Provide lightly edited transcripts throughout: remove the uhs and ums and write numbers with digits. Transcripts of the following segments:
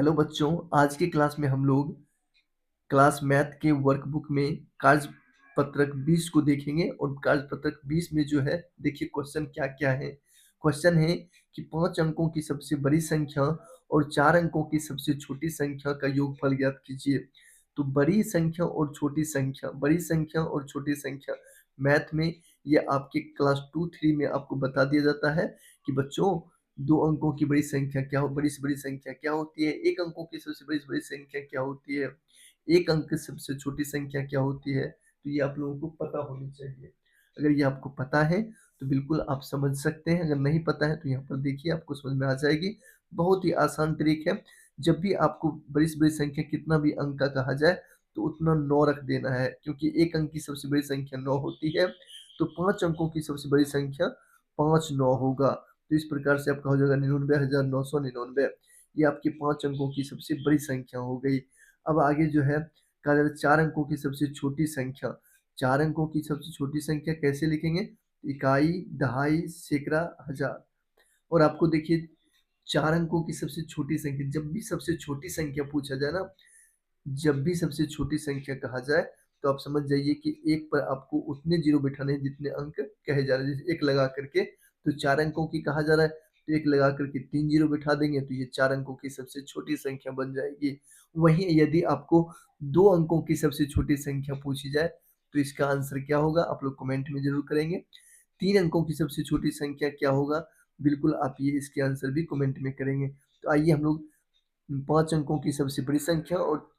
Hello बच्चों, आज की क्लास में हम लोग क्लास मैथ के वर्कबुक में कार्य पत्रक 20 को देखेंगे और कार्य पत्रक 20 में जो है देखिए क्वेश्चन क्या-क्या है। क्वेश्चन है कि 5 अंकों की सबसे बड़ी संख्या और 4 अंकों की सबसे छोटी संख्या का योगफल ज्ञात कीजिए। तो बड़ी संख्या और छोटी संख्या, बड़ी संख्या और छोटी संख्या मैथ में ये आपके क्लास 2-3 में आपको बता दिया जाता है कि बच्चों 2 अंकों की बड़ी संख्या क्या हो बड़ी से बड़ी संख्या क्या होती है, 1 अंकों की सबसे बड़ी से बड़ी संख्या क्या होती है, 1 अंक की सबसे छोटी संख्या क्या होती है, तो ये आप लोगों को पता होनी चाहिए। अगर ये आपको पता है, तो बिल्कुल आप समझ सकते हैं, अगर नहीं पता है तो यहाँ पर देखिए आपको समझ में आ जाएगी। बहुत ही आसान ट्रिक है, जब भी आपको बड़ी से बड़ी संख्या कितना भी अंक का कहा जाए, तो उतना 9 रख देना है क्योंकि 1 अंक की सबसे बड़ी संख्या 9 होती है, तो 5 अंकों की सबसे बड़ी संख्या 5 9 होगा। तो इस प्रकार से आपका हो जाएगा 99,999 ये आपके 5 अंकों की सबसे बड़ी संख्या हो गई। अब आगे जो है कहा जाता है 4 अंकों की सबसे छोटी संख्या, 4 अंकों की सबसे छोटी संख्या कैसे लिखेंगे? इकाई, दहाई, सैकड़ा, हज़ार और आपको देखिए 4 अंकों की सबसे छोटी संख्या जब भी सबसे छोटी संख्या पूछा जाए ना, जब भी सबसे छोटी संख्या कहा जाए, तो आप समझ जाइए कि 1 पर आपको उतने ज़ीरो बिठाने हैं जितने अंक कहे जा रहे हैं। जैसे 1 लगा कर के तो 4 अंकों की कहा जा रहा है, तो 1 लगा कर के 3 ज़ीरो बिठा देंगे तो ये 4 अंकों की सबसे छोटी संख्या बन जाएगी। वहीं यदि आपको 2 अंकों की सबसे छोटी संख्या पूछी जाए, तो इसका आंसर क्या होगा? आप लोग कमेंट में ज़रूर करेंगे। 3 अंकों की सबसे छोटी संख्या क्या होगा? बिल्कुल आप ये इसके आंसर भी कमेंट में करेंगे। तो आइए हम लोग 5 अंकों की सबसे बड़ी संख्या और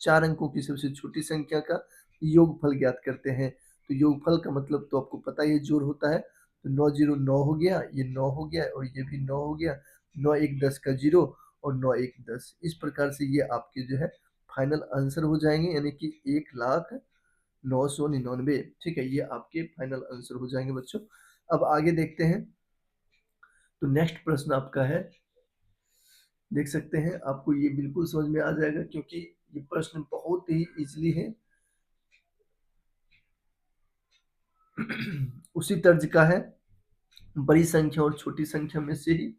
4 अंकों की सबसे छोटी संख्या का योगफल ज्ञात करते हैं। तो योगफल का मतलब तो आपको पता ही है जोड़ होता है। तो 9 जीरो 9 हो गया, ये 9 हो गया और ये भी 9 हो गया। 9 1 10 का 0 और 9 1 10 इस प्रकार से ये आपके जो है फाइनल आंसर हो जाएँगे यानी कि 1,09,99 ठीक है? ये आपके फाइनल आंसर हो जाएँगे बच्चों। अब आगे देखते हैं। तो नेक्स्ट प्रश्न आपका है देख सकते हैं आपको ये बिल्कुल समझ में आ जाएगा क्योंकि ये प्रश्न बहुत ही ईज़िली है। उसी तर्ज का है, बड़ी संख्या और छोटी संख्या में से ही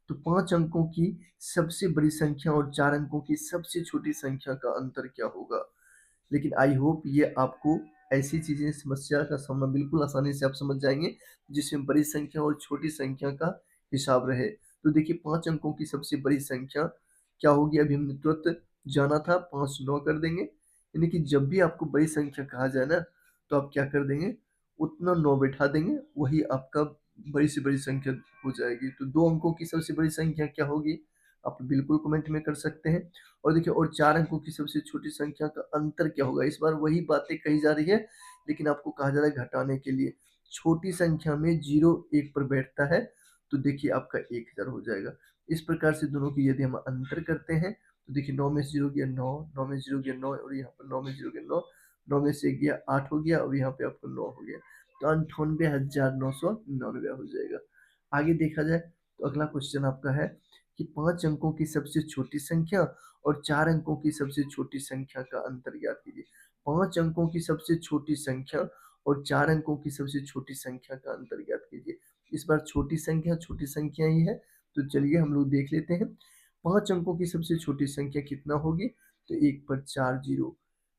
तो 5 अंकों की सबसे बड़ी संख्या और 4 अंकों की सबसे छोटी संख्या का अंतर क्या होगा? लेकिन आई होप ये आपको ऐसी चीज़ें समस्या का सामना बिल्कुल आसानी से आप समझ जाएँगे, जिसमें बड़ी संख्या और छोटी संख्या का हिसाब रहे। तो देखिए 5 अंकों की सबसे बड़ी संख्या क्या होगी? अभी हमने तुरंत जाना था 5 9 कर देंगे, यानी कि जब भी आपको बड़ी संख्या कहा जाए ना, तो आप क्या कर देंगे? उतना 9 बैठा देंगे, वही आपका बड़ी से बड़ी संख्या हो जाएगी। तो 2 अंकों की सबसे बड़ी संख्या क्या होगी? आप बिल्कुल कमेंट में कर सकते हैं। और देखिए और 4 अंकों की सबसे छोटी संख्या का अंतर क्या होगा? इस बार वही बातें कही जा रही है, लेकिन आपको कहा जा रहा है घटाने के लिए। छोटी संख्या में 0 1 पर बैठता है, तो देखिए आपका 1000 हो जाएगा। इस प्रकार से दोनों की यदि हम अंतर करते हैं, तो देखिए 9 में से 0 गया 9, 9 में से 0 गया 9 और यहाँ पर 9 में से 0 गया 9, 9 में से 1 गया 8 हो गया और यहाँ पे आपको 9 हो गया। तो 98,999 हो जाएगा। आगे देखा जाए, तो अगला क्वेश्चन आपका है कि 5 अंकों की सबसे छोटी संख्या और 4 अंकों की सबसे छोटी संख्या का अंतर ज्ञात कीजिए। 5 अंकों की सबसे छोटी संख्या और 4 अंकों की सबसे छोटी संख्या का अंतर ज्ञात कीजिए। इस बार छोटी संख्या ही है, तो चलिए हम लोग देख लेते हैं। 5 अंकों की सबसे छोटी संख्या कितना होगी? तो 1 पर 4 ज़ीरो।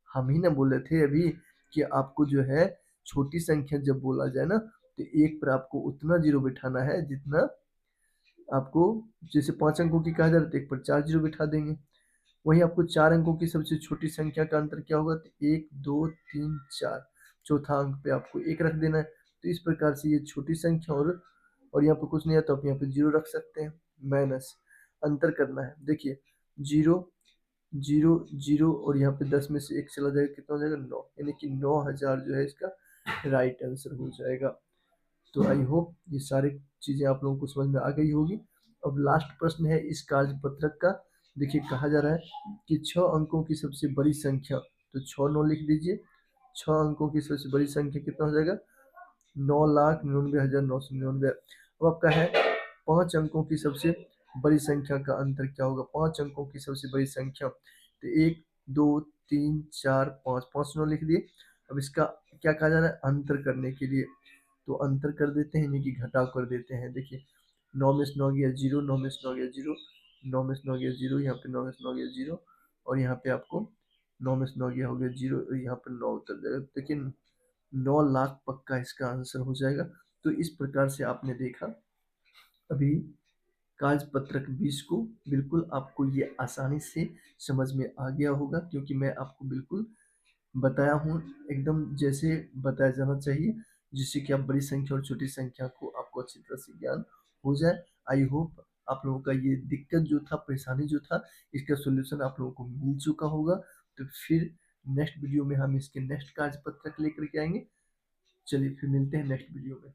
हम ही ना बोले थे अभी कि आपको जो है छोटी संख्या जब बोला जाए ना, तो 1 पर आपको उतना ज़ीरो बिठाना है जितना आपको जैसे 5 अंकों की कहा जा रहा है तो 1 पर 4 ज़ीरो बिठा देंगे। वहीं आपको 4 अंकों की सबसे छोटी संख्या का अंतर क्या होगा? तो 1, 2, 3, 4 चौथा अंक पे आपको 1 रख देना है। तो इस प्रकार से ये छोटी संख्या और यहाँ पे कुछ नहीं है तो आप यहाँ पे 0 रख सकते हैं। माइनस अंतर करना है। देखिए 0, 0, 0 और यहाँ पे 10 में से 1 चला जाएगा कितना हो जाएगा? 9 यानी कि 9000 जो है इसका राइट आंसर हो जाएगा। तो आई होप ये सारी चीज़ें आप लोगों को समझ में आ गई होगी। अब लास्ट प्रश्न है इस कार्य पत्रक का। देखिए कहा जा रहा है कि 6 अंकों की सबसे बड़ी संख्या, तो 6 9 लिख दीजिए। 6 अंकों की सबसे बड़ी संख्या कितना हो जाएगा? 9,99,999। अब आपका है 5 अंकों की सबसे बड़ी संख्या का अंतर क्या होगा? 5 अंकों की सबसे बड़ी संख्या, तो 1, 2, 3, 4, 5, 5 9 लिख दिए। अब इसका क्या कहा जा रहा है? अंतर करने के लिए, तो अंतर कर देते हैं यानी कि घटाव कर देते हैं। देखिए 9 में से 9 गया 0, 9 में से 9 गया 0, 9 में से 9 गया 0, यहाँ पे 9 में से 9 गया 0, और यहाँ पे आपको 9 में से 9 गया हो गया 0, और यहाँ पर 9 उतर जाएगा। देखिए 9 लाख पक्का इसका आंसर हो जाएगा। तो इस प्रकार से आपने देखा अभी कागज-पत्रक 20 को, बिल्कुल आपको ये आसानी से समझ में आ गया होगा, क्योंकि मैं आपको बिल्कुल बताया हूँ एकदम जैसे बताया जाना चाहिए, जिससे कि आप बड़ी संख्या और छोटी संख्या को आपको अच्छी तरह से ज्ञान हो जाए। आई होप आप लोगों का ये दिक्कत जो था, परेशानी जो था, इसका सॉल्यूशन आप लोगों को मिल चुका होगा। तो फिर नेक्स्ट वीडियो में हम इसके नेक्स्ट कागज-पत्रक लेकर के आएँगे। चलिए फिर मिलते हैं नेक्स्ट वीडियो में।